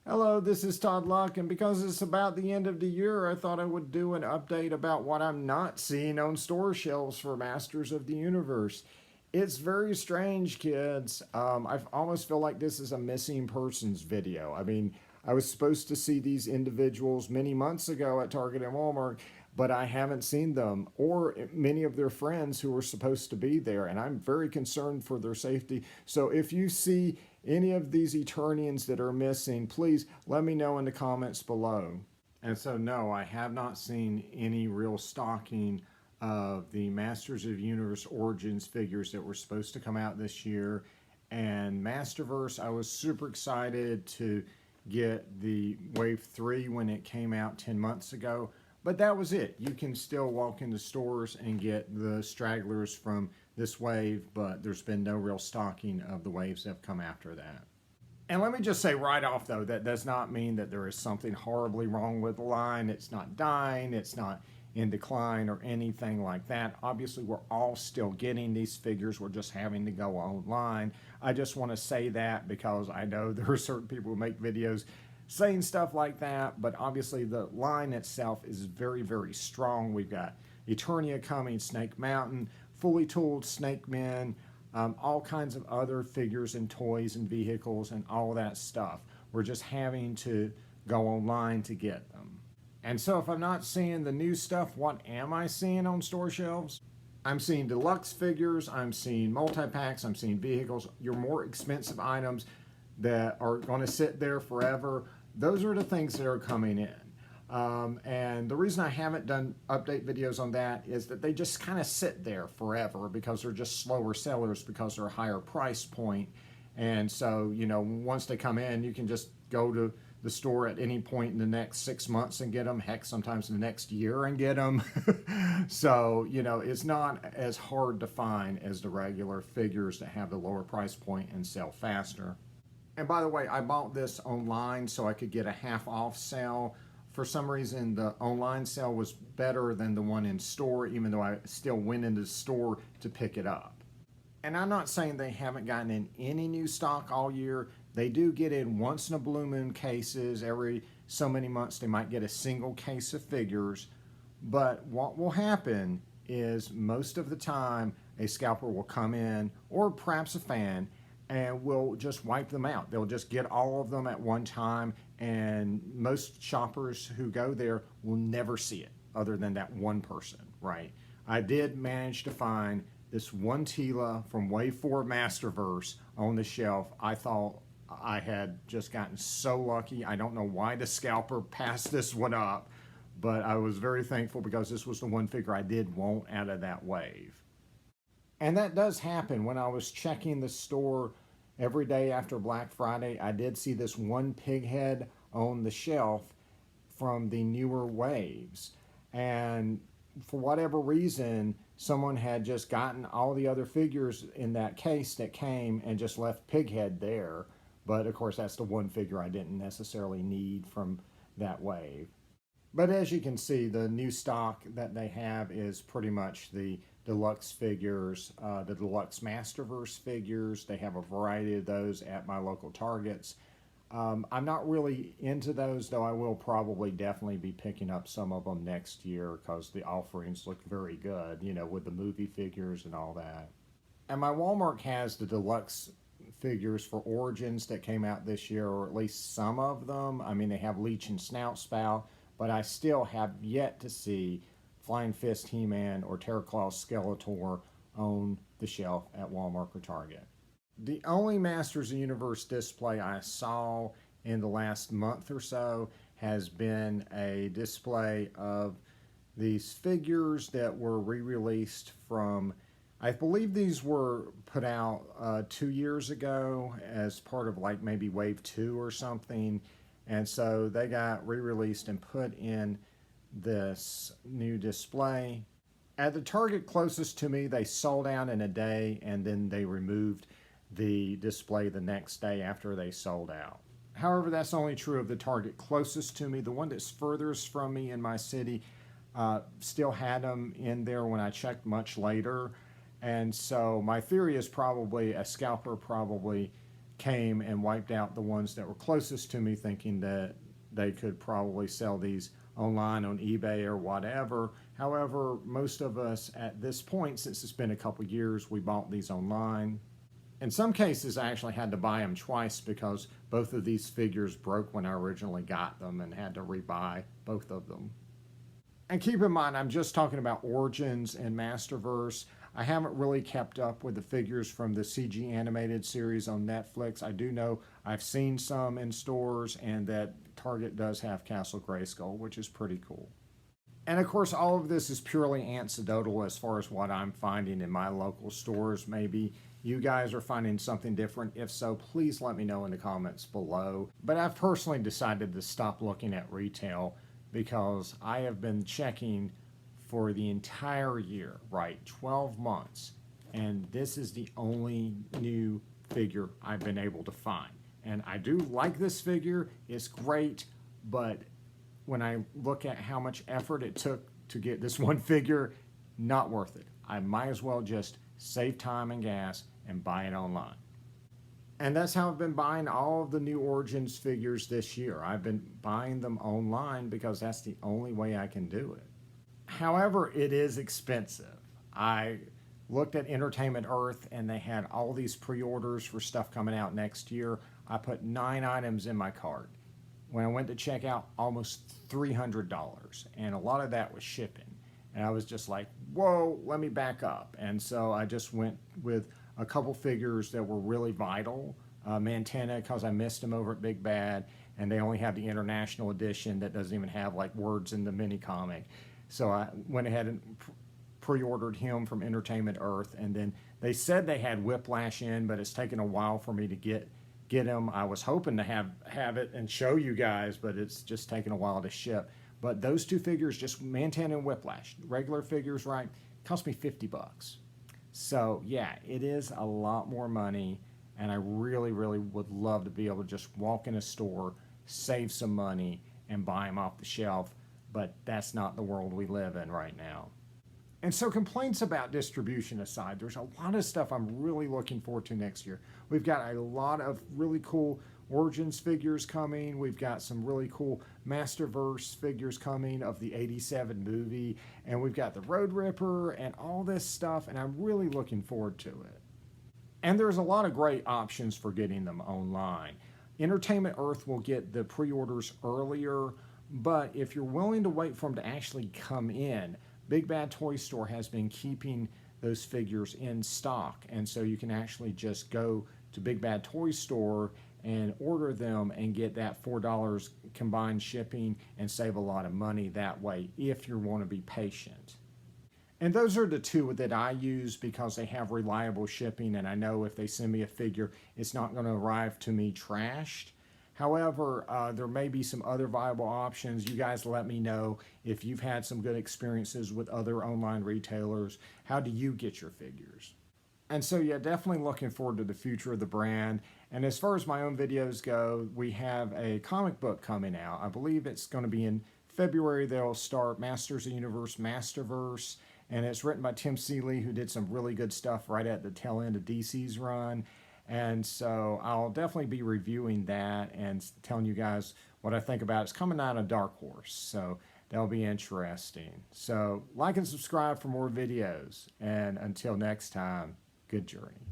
Hello, this is Todd Luck, and because it's about the end of the year, I thought I would do an update about what I'm not seeing on store shelves for Masters of the Universe. It's very strange, kids. I almost feel like this is a missing persons video. I was supposed to see these individuals many months ago at Target and Walmart, but I haven't seen them or many of their friends who were supposed to be there, and I'm very concerned for their safety. So if you see any of these Eternians that are missing, please let me know in the comments below. And so no, I have not seen any real stocking of the Masters of the Universe Origins figures that were supposed to come out this year. And Masterverse, I was super excited to get the Wave 3 when it came out 10 months ago. But that was it. You can still walk into stores and get the stragglers from this wave, but there's been no real stocking of the waves that have come after that. And let me just say right off, though, that does not mean that there is something horribly wrong with the line. It's not dying, it's not in decline or anything like that. Obviously, we're all still getting these figures. We're just having to go online. I just want to say that because I know there are certain people who make videos saying stuff like that, but obviously the line itself is very, very strong. We've got Eternia coming, Snake Mountain, fully tooled Snake Men, all kinds of other figures and toys and vehicles and all that stuff. We're just having to go online to get them. And so if I'm not seeing the new stuff, what am I seeing on store shelves? I'm seeing deluxe figures, I'm seeing multi-packs, I'm seeing vehicles, your more expensive items that are going to sit there forever. Those are the things that are coming in. And the reason I haven't done update videos on that is that they just kind of sit there forever because they're just slower sellers because they're a higher price point. And so, you know, once they come in, you can just go to the store at any point in the next 6 months and get them, heck, sometimes in the next year and get them. So, you know, it's not as hard to find as the regular figures that have the lower price point and sell faster. And by the way, I bought this online so I could get a half off sale. For some reason, the online sale was better than the one in store, even though I still went into the store to pick it up. And I'm not saying they haven't gotten in any new stock all year. They do get in once in a blue moon cases. Every so many months, they might get a single case of figures. But what will happen is most of the time, a scalper will come in, or perhaps a fan, and we'll just wipe them out. They'll just get all of them at one time, and most shoppers who go there will never see it other than that one person, right? I did manage to find this one Tila from Wave 4 Masterverse on the shelf. I thought I had just gotten so lucky. I don't know why the scalper passed this one up, but I was very thankful because this was the one figure I did want out of that wave. And that does happen. When I was checking the store every day after Black Friday, I did see this one pig head on the shelf from the newer waves. And for whatever reason, someone had just gotten all the other figures in that case that came and just left Pighead there. But of course, that's the one figure I didn't necessarily need from that wave. But as you can see, the new stock that they have is pretty much the deluxe figures, the deluxe Masterverse figures. They have a variety of those at my local Targets. I'm not really into those, though I will probably definitely be picking up some of them next year because the offerings look very good, you know, with the movie figures and all that. And my Walmart has the deluxe figures for Origins that came out this year, or at least some of them. I mean, they have Leech and Snout Spout, but I still have yet to see Flying Fist He-Man or Terraclaw Skeletor on the shelf at Walmart or Target. The only Masters of the Universe display I saw in the last month or so has been a display of these figures that were re-released from, I believe these were put out 2 years ago as part of like maybe Wave 2 or something. And so they got re-released and put in this new display. At the Target closest to me, they sold out in a day and then they removed the display the next day after they sold out. However, that's only true of the Target closest to me. The one that's furthest from me in my city still had them in there when I checked much later. And so my theory is probably a scalper probably came and wiped out the ones that were closest to me, thinking that they could probably sell these online on eBay or whatever. However, most of us at this point, since it's been a couple years, we bought these online. In some cases, I actually had to buy them twice because both of these figures broke when I originally got them and had to rebuy both of them. And keep in mind, I'm just talking about Origins and Masterverse. I haven't really kept up with the figures from the CG animated series on Netflix. I do know I've seen some in stores, and that Target does have Castle Grayskull, which is pretty cool. And of course, all of this is purely anecdotal as far as what I'm finding in my local stores. Maybe you guys are finding something different. If so, please let me know in the comments below. But I've personally decided to stop looking at retail because I have been checking for the entire year, right? 12 months. And this is the only new figure I've been able to find. And I do like this figure. It's great, but when I look at how much effort it took to get this one figure, not worth it. I might as well just save time and gas and buy it online. And that's how I've been buying all of the new Origins figures this year. I've been buying them online because that's the only way I can do it. However, it is expensive. I looked at Entertainment Earth and they had all these pre-orders for stuff coming out next year. I put 9 items in my cart. When I went to check out, almost $300, and a lot of that was shipping. And I was just like, whoa, let me back up. And so I just went with a couple figures that were really vital. Mantenna, because I missed him over at Big Bad, and they only have the international edition that doesn't even have like words in the mini comic. So I went ahead and pre-ordered him from Entertainment Earth, and then they said they had Whiplash in, but it's taken a while for me to get him. I was hoping to have it and show you guys, but it's just taken a while to ship. But those two figures, just Mantan and Whiplash, regular figures, right, cost me $50. So yeah, it is a lot more money, and I really, really would love to be able to just walk in a store, save some money, and buy them off the shelf, but that's not the world we live in right now. And so, complaints about distribution aside, there's a lot of stuff I'm really looking forward to next year. We've got a lot of really cool Origins figures coming. We've got some really cool Masterverse figures coming of the '87 movie. And we've got the Road Ripper and all this stuff, and I'm really looking forward to it. And there's a lot of great options for getting them online. Entertainment Earth will get the pre-orders earlier, but if you're willing to wait for them to actually come in, Big Bad Toy Store has been keeping those figures in stock, and so you can actually just go to Big Bad Toy Store and order them and get that $4 combined shipping and save a lot of money that way if you want to be patient. And those are the two that I use because they have reliable shipping, and I know if they send me a figure, it's not going to arrive to me trashed. However, there may be some other viable options. You guys let me know if you've had some good experiences with other online retailers. How do you get your figures? And so, yeah, definitely looking forward to the future of the brand. And as far as my own videos go, we have a comic book coming out. I believe it's going to be in February. They'll start Masters of the Universe, Masterverse. And it's written by Tim Seeley, who did some really good stuff right at the tail end of DC's run. And so I'll definitely be reviewing that and telling you guys what I think about it. It's coming out of Dark Horse, so that'll be interesting. So like and subscribe for more videos. And until next time, good journey.